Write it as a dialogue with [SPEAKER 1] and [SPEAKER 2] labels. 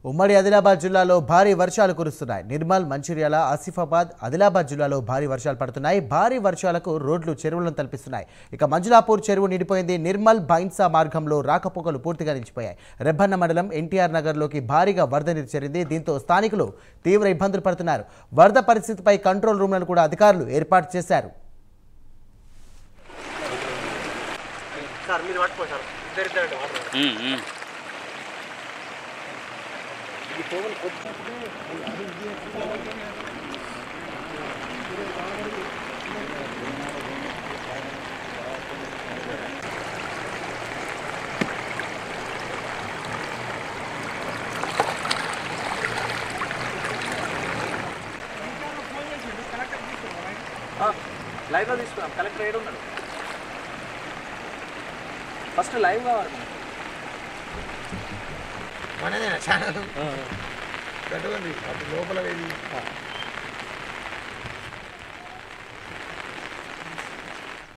[SPEAKER 1] ఉమ్మడి ఆదిలాబాద్ జిల్లాలో భారీ వర్షాలు కురుస్తున్నాయి. నిర్మల్, మంచిర్యాల, ఆసిఫాబాద్, ఆదిలాబాద్ జిల్లాలో భారీ వర్షాలు పడుతున్నాయి. భారీ వర్షాలకు రోడ్లు చెరువులను తలపిస్తున్నాయి. ఇక మంజులాపూర్ చెరువు నిండిపోయింది. నిర్మల్ బైన్సా మార్గంలో రాకపోకలు పూర్తిగా నిలిచిపోయాయి. రెబ్బన్న మండలం ఎన్టీఆర్ నగర్లోకి భారీగా వరద నీరు చేరింది. దీంతో స్థానికులు తీవ్ర ఇబ్బందులు పడుతున్నారు. వరద పరిస్థితిపై కంట్రోల్ రూమ్లను కూడా అధికారులు ఏర్పాటు చేశారు.
[SPEAKER 2] లైవ్ లో తీసుకున్నాం. కలెక్టర్ ఏడు ఉన్నాడు. ఫస్ట్ లైవ్ కావాలి
[SPEAKER 3] మనదేనా ఛానల్ కట్టుకుంది అటు లోపల వెళ్ళి